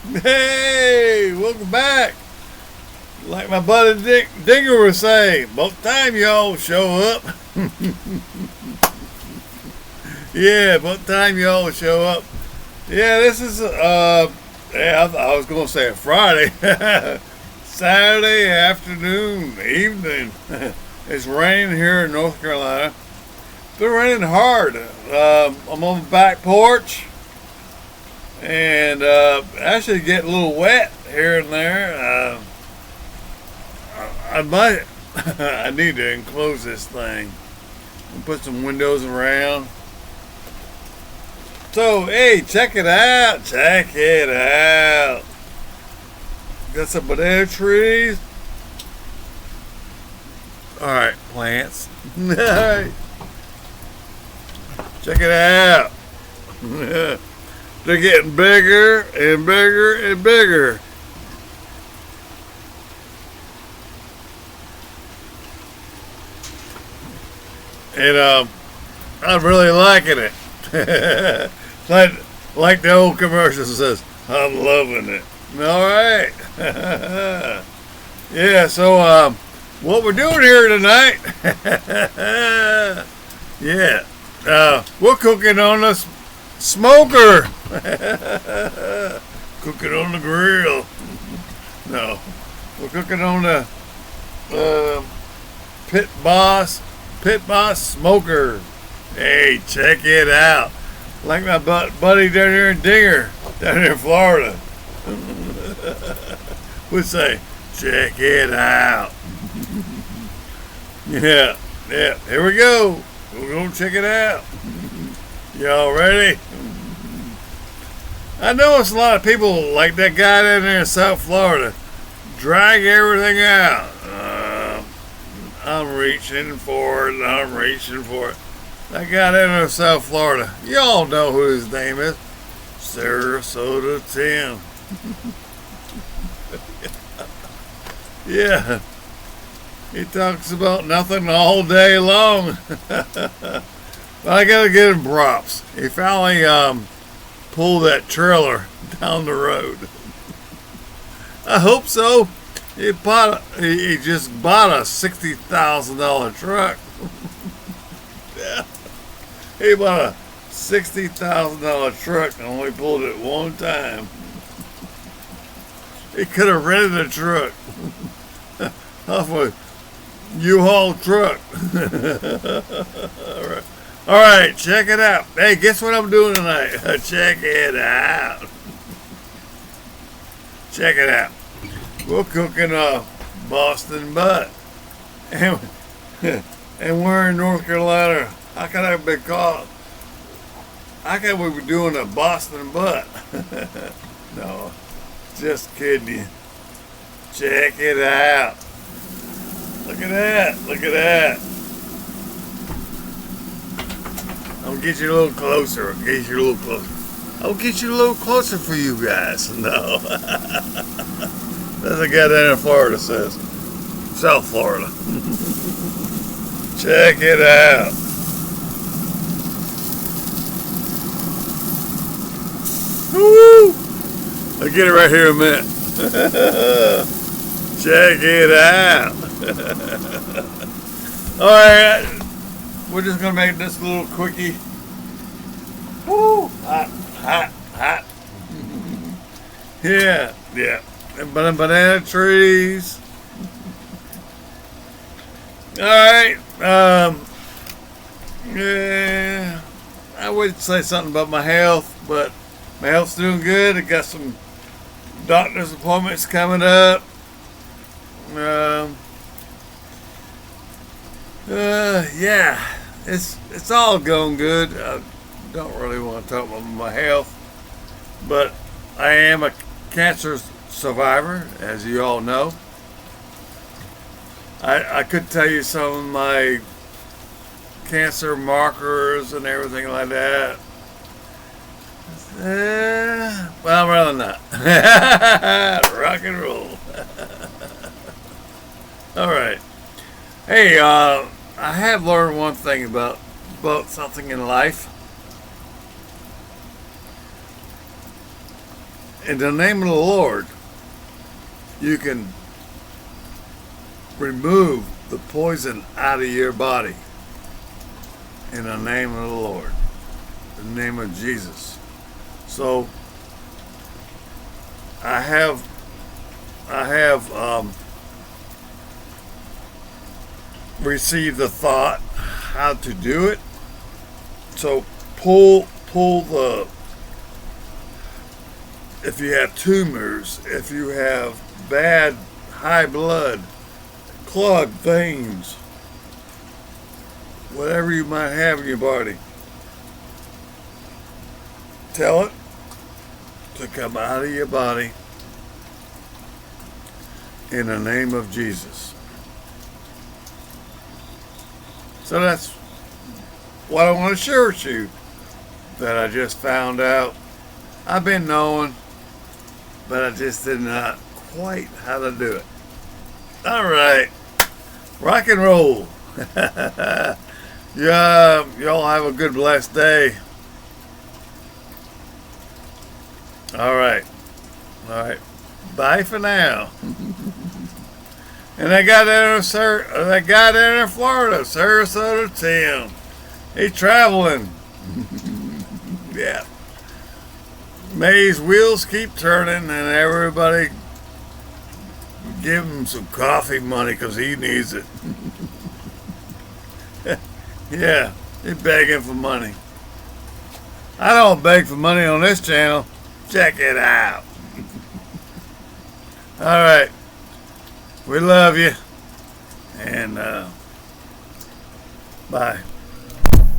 Hey, welcome back. Like my buddy Dinger was saying, about time y'all show up. Yeah, about time y'all show up. Yeah, this is I was gonna say a Friday, Saturday afternoon, evening. It's raining here in North Carolina. It's been raining hard. I'm on the back porch, and actually getting a little wet here and there. I might. I need to enclose this thing and put some windows around. So, hey, check it out. Check it out. Got some banana trees. Alright, plants. Alright. Check it out. They're getting bigger and bigger and bigger. And I'm really liking it. like the old commercial says, I'm loving it. All right. Yeah, so what we're doing here tonight, yeah, we're cooking on a smoker. Cooking on the grill. No, we're cooking on the pittboss smoker. Hey, check it out. Like my buddy down here in Dinger, down here in Florida, would say, check it out. Yeah, here we go. We're going to check it out. Y'all ready? I know it's a lot of people like that guy down there in South Florida. Drag everything out. I'm reaching for it. I'm reaching for it. That guy down in South Florida. Y'all know who his name is. Sarasota Tim. Yeah. He talks about nothing all day long. But I gotta give him props. He finally pulled that trailer down the road. I hope so. He just bought a $60,000 truck. Yeah. He bought a $60,000 truck and only pulled it one time. He could have rented a truck off a U-Haul truck. All right, check it out. Hey, guess what I'm doing tonight? Check it out. Check it out. We're cooking a Boston butt. And we're in North Carolina. How can I be called? How can we be doing a Boston butt? No, just kidding you. Check it out. Look at that. Look at that. I'll get you a little closer. I'll get you a little closer. I'll get you a little closer for you guys. No. That's a guy down in Florida says. South Florida. Check it out. Woo! I'll get it right here in a minute. Check it out. Alright, we're just going to make this little quickie. Woo! Hot, hot, hot. Yeah. And banana trees. Alright, yeah, I would say something about my health, but my health's doing good. I got some doctor's appointments coming up. Yeah, it's all going good. I don't really want to talk about my health, but I am a cancer survivor, as you all know. I could tell you some of my cancer markers and everything like that. Well, rather not. Rock and roll. All right. Hey, I have learned one thing about something in life. in the name of the Lord, you can remove the poison out of your body. In the name of the Lord. In the name of Jesus. So I have received the thought how to do it. So pull the, if you have tumors, if you have bad high blood, clogged veins, whatever you might have in your body, tell it to come out of your body in the name of Jesus. So that's what I want to share with you that I just found out. I've been knowing, but I just did not quite how to do it. All right, rock and roll. Yeah, y'all have a good, blessed day. All right. Bye for now. And that guy down in Florida, Sarasota Tim. He's traveling. Yeah. May his wheels keep turning, and everybody give him some coffee money because he needs it. Yeah, he's begging for money. I don't beg for money on this channel. Check it out. All right. We love you. And bye.